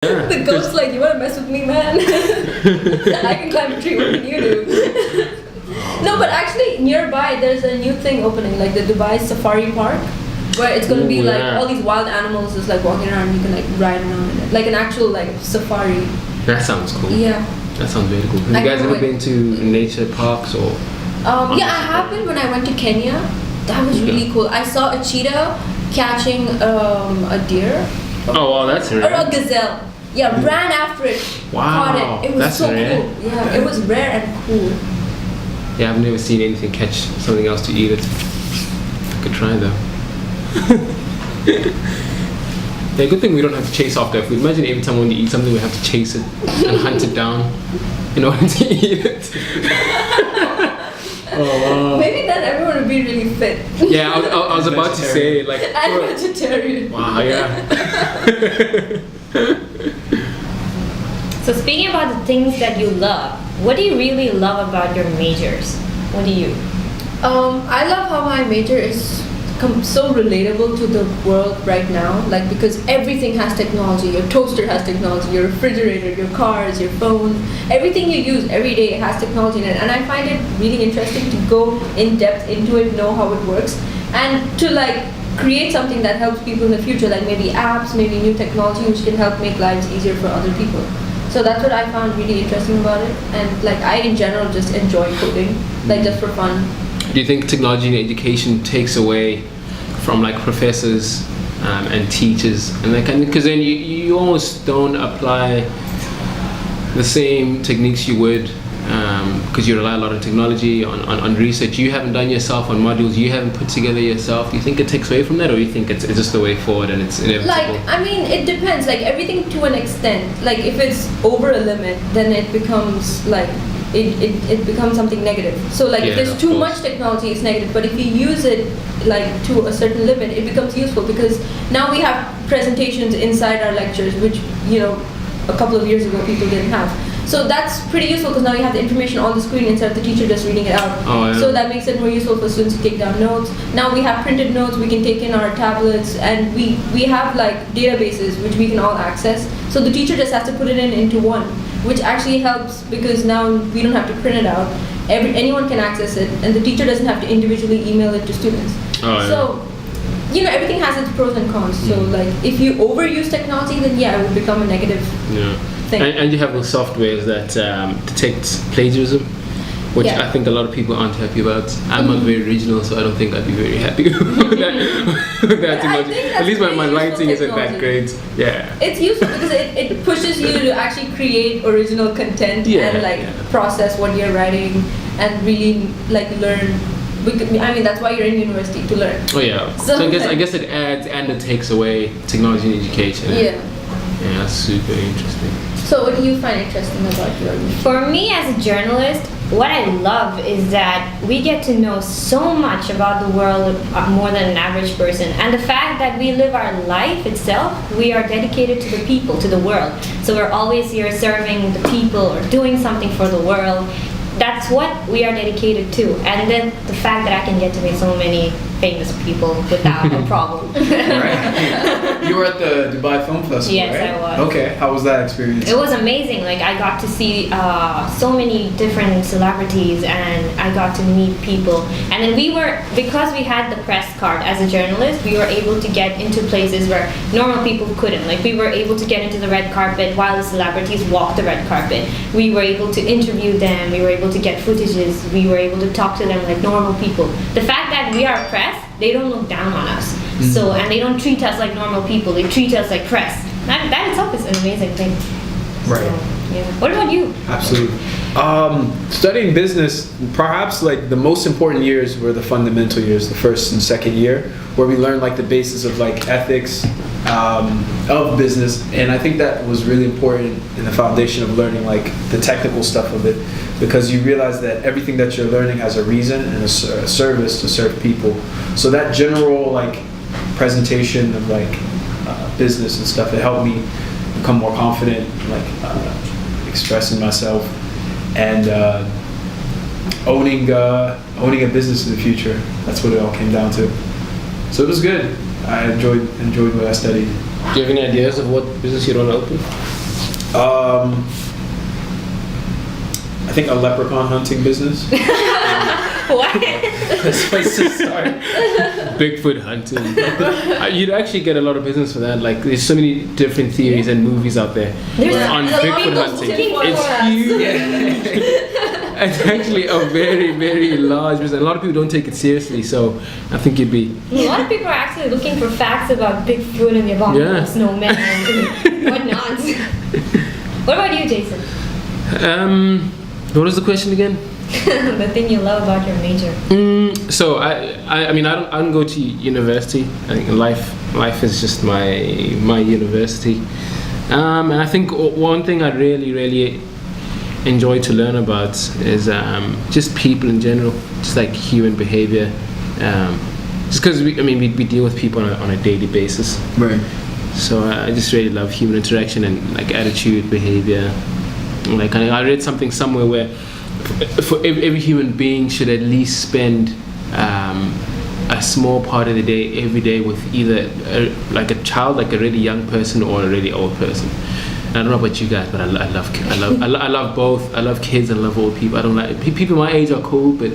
Yeah, The ghost's like, you wanna mess with me, man? I can climb a tree, what can you do? No, but actually nearby there's a new thing opening, like the Dubai Safari Park, where it's gonna be like all these wild animals just like walking around, you can like ride around in it. Like an actual like safari. that sounds cool. Yeah. That sounds very cool. Have you guys ever been to nature parks or? Yeah, I have been when I went to Kenya. That was really cool. I saw a cheetah catching a deer. Oh wow, that's rare. Or a gazelle. Yeah, ran after it. Wow, Caught it. It was that's so rare. cool. Yeah, it was rare and cool. Yeah, I've never seen anything catch something else to eat it. I could try though. Yeah, good thing we don't have to chase after food. Imagine every time when you eat something, we have to chase it and hunt it down in order to eat it. Oh wow. Maybe then everyone would be really fit. Yeah, I was about to say like. And vegetarian. Wow, yeah. So speaking about the things that you love, what do you really love about your majors? What do you? I love how my major is so relatable to the world right now. Like because everything has technology. Your toaster has technology. Your refrigerator, your cars, your phone, everything you use every day has technology in it. And I find it really interesting to go in depth into it, know how it works, and to like create something that helps people in the future, like maybe apps, maybe new technology which can help make lives easier for other people. So that's what I found really interesting about it, and like I in general just enjoy coding, like just for fun. Do you think technology in education takes away from like professors and teachers, and like because then you almost don't apply the same techniques you would because you rely a lot on technology, on research you haven't done yourself, on modules you haven't put together yourself. Do you think it takes away from that, or do you think it's just the way forward and it's inevitable? Like, I mean, it depends, like everything to an extent. Like if it's over a limit, then it becomes like it becomes something negative. So like if there's too much technology, it's negative, but if you use it like to a certain limit, it becomes useful, because now we have presentations inside our lectures, which a couple of years ago people didn't have. So that's pretty useful, because now you have the information on the screen instead of the teacher just reading it out. Oh, yeah. So that makes it more useful for students to take down notes. Now we have printed notes we can take in our tablets, and we have like databases which we can all access. So the teacher just has to put it into one, which actually helps, because now we don't have to print it out. Anyone can access it, and the teacher doesn't have to individually email it to students. Oh, yeah. So everything has its pros and cons. So like if you overuse technology, then it would become a negative thing. And you have those softwares that detect plagiarism, which I think a lot of people aren't happy about. I'm not very original, so I don't think I'd be very happy with that technology. At least my writing isn't that great. Yeah. It's useful because it pushes you to actually create original content and process what you're writing and really like learn. I mean, that's why you're in university, to learn. Oh yeah. So I guess it adds and it takes away technology in education. Yeah. Yeah, that's super interesting. So what do you find interesting about your major? For me as a journalist, what I love is that we get to know so much about the world more than an average person. And the fact that we live our life itself, we are dedicated to the people, to the world. So we're always here serving the people or doing something for the world. That's what we are dedicated to. And then the fact that I can get to meet so many famous people without a problem. Right. You were at the Dubai Film Festival, yes, right? I was. Okay, how was that experience? It was amazing. Like I got to see so many different celebrities, and I got to meet people. And then because we had the press card as a journalist, we were able to get into places where normal people couldn't. Like we were able to get into the red carpet while the celebrities walked the red carpet. We were able to interview them. We were able to get footages. We were able to talk to them like normal people. The fact that we are press, they don't look down on us. So, and they don't treat us like normal people. They treat us like press. That itself is an amazing thing. Right. So, yeah. What about you? Absolutely. Studying business, perhaps like the most important years were the fundamental years, the first and second year, where we learned like the basis of like ethics of business, and I think that was really important in the foundation of learning like the technical stuff of it, because you realize that everything that you're learning has a reason and a service to serve people. So that general like presentation of like business and stuff, it helped me become more confident, like expressing myself and owning a business in the future. That's what it all came down to. So it was good. I enjoyed what I studied. Do you have any ideas of what business you want to open? I think a leprechaun hunting business. What? That's place to start. Bigfoot hunting. You'd actually get a lot of business for that. Like, there's so many different theories and movies out there There's on a lot of Bigfoot people hunting. looking for It's us. huge. It's actually a very, very large business. A lot of people don't take it seriously, so I think you'd be. A lot of people are actually looking for facts about Bigfoot and the abominable Yeah. snowman and whatnot. What about you, Jason? What was the question again? The thing you love about your major. So I mean, I don't go to university. I think life is just my university. And I think one thing I really enjoy to learn about is just people in general, just like human behavior. Just because we deal with people on a daily basis. Right. So I just really love human interaction and like attitude, behavior. Like I read something somewhere where for every human being should at least spend a small part of the day every day with either like a child, like a really young person, or a really old person. And I don't know about you guys, but I love both. I love kids and I love old people. I don't like people my age are cool, but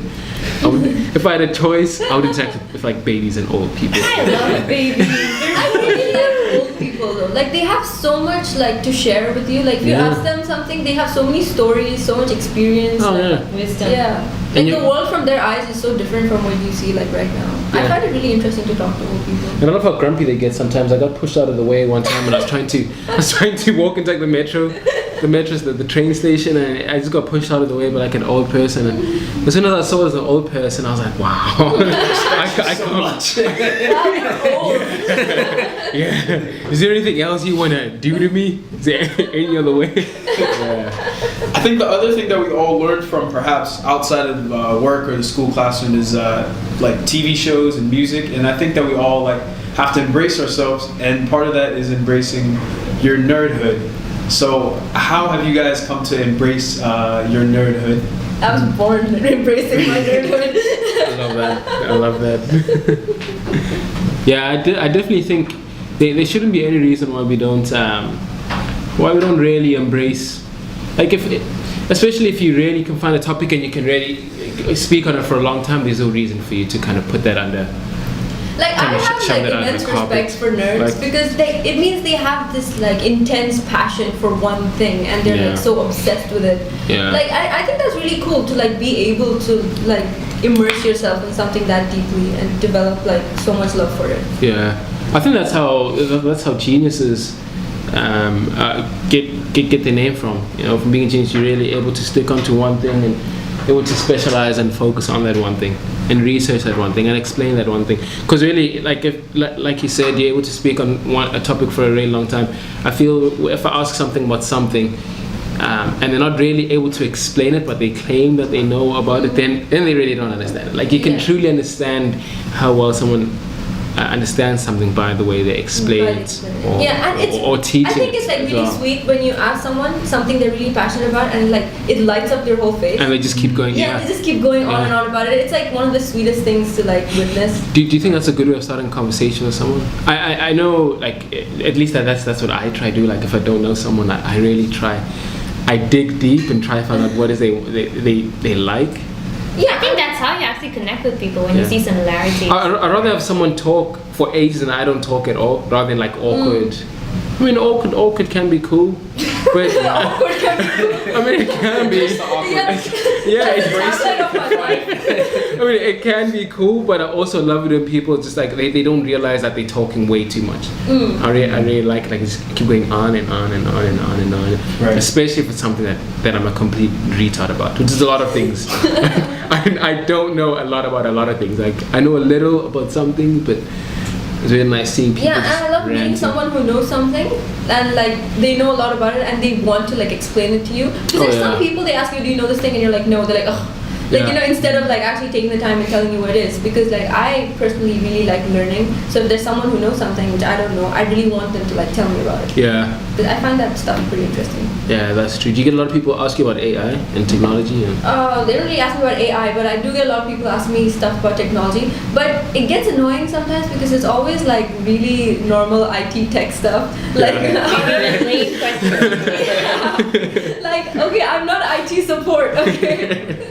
if I had a choice, I would interact with like babies and old people. I love babies. I really like old people though. Like they have so much like to share with you. Like if you Yeah. ask them something, they have so many stories, so much experience. Oh like, yeah. Wisdom. Yeah. And Like you- the world from their eyes is so different from what you see like right now. I Yeah. find it really interesting to talk to old people. And I love how grumpy they get sometimes. I got pushed out of the way one time when I was trying to walk into like the train station, and I just got pushed out of the way by like an old person. And as soon as I saw it as an old person, I was like, wow. I can't. Yeah. Is there anything else you want to do to me? Is there any other way? Yeah. I think the other thing that we all learned from perhaps outside of work or the school classroom is like TV shows and music, and I think that we all like have to embrace ourselves, and part of that is embracing your nerdhood. So how have you guys come to embrace your nerdhood? I was born embracing my neighborhood. I love that. Yeah, I definitely think there shouldn't be any reason why we don't really embrace, like especially if you really can find a topic and you can really speak on it for a long time. There's no reason for you to kind of put that under. Like I Kinda have shove like that under immense the carpet. respect for nerds Like- because it means they have this like intense passion for one thing and they're Yeah. like so obsessed with it. Yeah. Like I think that's really cool to like be able to like immerse yourself in something that deeply and develop like so much love for it. Yeah, I think that's how geniuses get their name from. You know, from being a genius, you're really able to stick onto one thing and able to specialize and focus on that one thing and research that one thing and explain that one thing. Because really, like you said, you're able to speak on a topic for a really long time. I feel if I ask something about something. And they're not really able to explain it, but they claim that they know about it, then they really don't understand it. Like you can Yeah. truly understand how well someone understands something by the way they explain By it explaining. or, Yeah, and it's or teach I think it it's like as really well. sweet when you ask someone something they're really passionate about and like it lights up their whole face. And they just keep going. yeah, they just keep going on Yeah. and on about it. It's like one of the sweetest things to like witness. Do you think that's a good way of starting a conversation with someone? I know, like, at least that's what I try to do. Like, if I don't know someone, I really try. I dig deep and try to find out what is they like. I think that's how you actually connect with people when you Yeah. see similarities. I'd rather have someone talk for ages and I don't talk at all, rather than like awkward. I mean, awkward can be cool, but Awkward can be cool. I mean, it can be. Yeah, That's the tagline of my life. I mean, it can be cool, but I also love it when people just like they don't realize that they're talking way too much. I really like it, like just keep going on and on and on and on and on. Right. Especially if it's something that I'm a complete retard about, which is a lot of things. I don't know a lot about a lot of things. Like I know a little about something, but it's really nice seeing people. Yeah, and just I love meeting ranting. someone who knows something and like they know a lot about it and they want to like explain it to you. Because Oh, there's yeah. some people they ask you, do you know this thing? And you're like, no. They're like, oh, Like, Yeah. instead of like actually taking the time and telling you what it is, because like I personally really like learning. So if there's someone who knows something which I don't know, I really want them to like tell me about it. Yeah. But I find that stuff pretty interesting. Yeah, that's true. Do you get a lot of people ask you about AI and technology? And They don't really ask me about AI, but I do get a lot of people ask me stuff about technology. But it gets annoying sometimes because it's always like really normal IT tech stuff. Like, Lame question. like, okay, I'm not IT support, okay?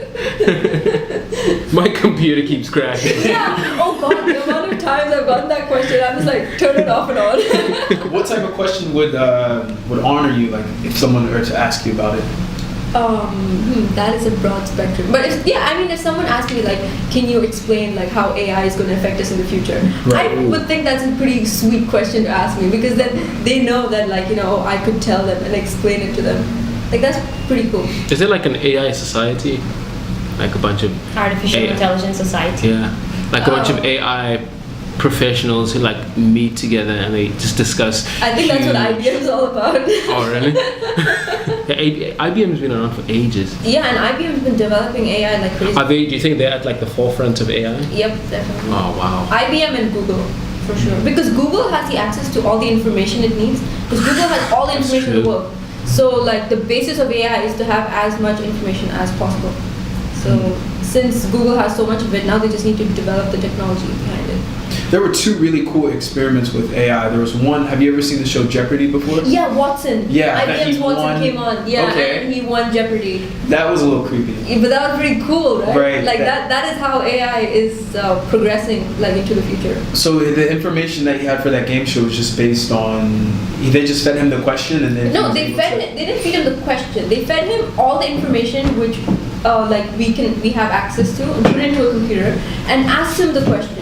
my computer keeps crashing. Yeah. Oh God, the amount of times I've gotten that question, I'm just like, turn it off and on. What type of question would honor you, like if someone were to ask you about it? That is a broad spectrum. But if someone asked me like, can you explain like how AI is going to affect us in the future? Right. I would think that's a pretty sweet question to ask me, because then they know that like, I could tell them and explain it to them. Like, that's pretty cool. Is it like an AI society? Like a bunch of Artificial AI. Intelligence Society. Yeah, like a bunch of Oh. AI professionals who like meet together and they just discuss. I think that's what huge- IBM is all about. Oh really? Yeah, IBM's been around for ages. Yeah, and IBM's been developing AI like crazy. Are they? Do you think they're at like the forefront of AI? Yep, definitely. Oh wow. IBM and Google, for sure. Because Google has the access to all the information it needs. Because Google has all the That's information in the true. world. So like the basis of AI is to have as much information as possible. So since Google has so much of it, now they just need to develop the technology behind it. There were two really cool experiments with AI. There was one. Have you ever seen the show Jeopardy before? Yeah, Watson. Yeah, that IBM's he Watson won. came on. Yeah, Okay. and he won Jeopardy. That was a little creepy. Yeah, but that was pretty cool, right? Right. Like that is how AI is progressing like into the future. So the information that he had for that game show was just based on. They just fed him the question and then. he No, was they able fed to- him. They didn't feed him the question. They fed him all the information which, like we have access to, and put it into a computer, and asked him the question.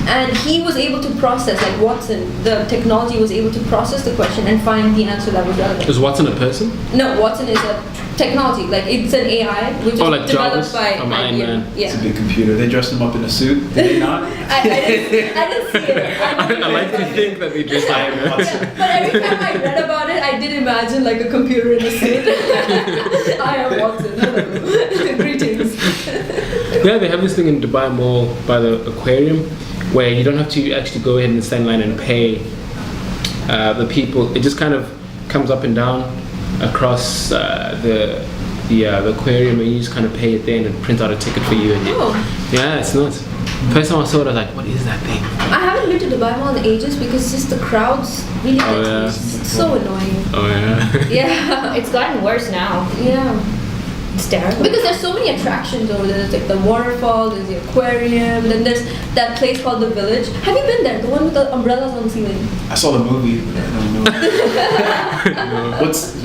And he was able to process, like Watson, the technology was able to process the question and find the answer that was relevant. Is Watson a person? No, Watson is a technology. Like it's an AI which is like developed Jarvis by from Iron IBM. Man. Yeah. It's a big computer. They dressed him up in a suit. Did they not? I didn't see it. I like to think that they just I am Watson. Yeah, but every time I read about it, I did imagine like a computer in a suit. I am Watson. Hello. Greetings. Yeah, they have this thing in Dubai Mall by the aquarium where you don't have to actually go ahead and stand in line and pay the people. It just kind of comes up and down across the aquarium, and you just kind of pay it there and it prints out a ticket for you. And Oh. yeah, it's nuts. First time I saw it, I was like, what is that thing? I haven't been to Dubai Mall in ages because just the crowds really Oh, get to me. yeah. It's so annoying. Oh yeah. Yeah. It's gotten worse now. Yeah. It's terrible. Because there's so many attractions over there. There's like the waterfall, there's the aquarium, then there's that place called the Village. Have you been there? The one with the umbrellas on the ceiling? I saw the movie. But I don't know.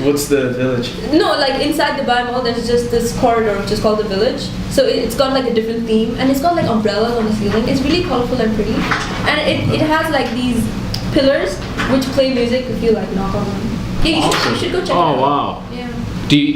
What's the village? No, like inside the Dubai Mall, there's just this corridor which is called the Village. So it's got like a different theme, and it's got like umbrellas on the ceiling. It's really colorful and pretty, and it has like these pillars which play music if you like knock on them. Yeah, you should go check it Oh out. wow. Yeah. Do you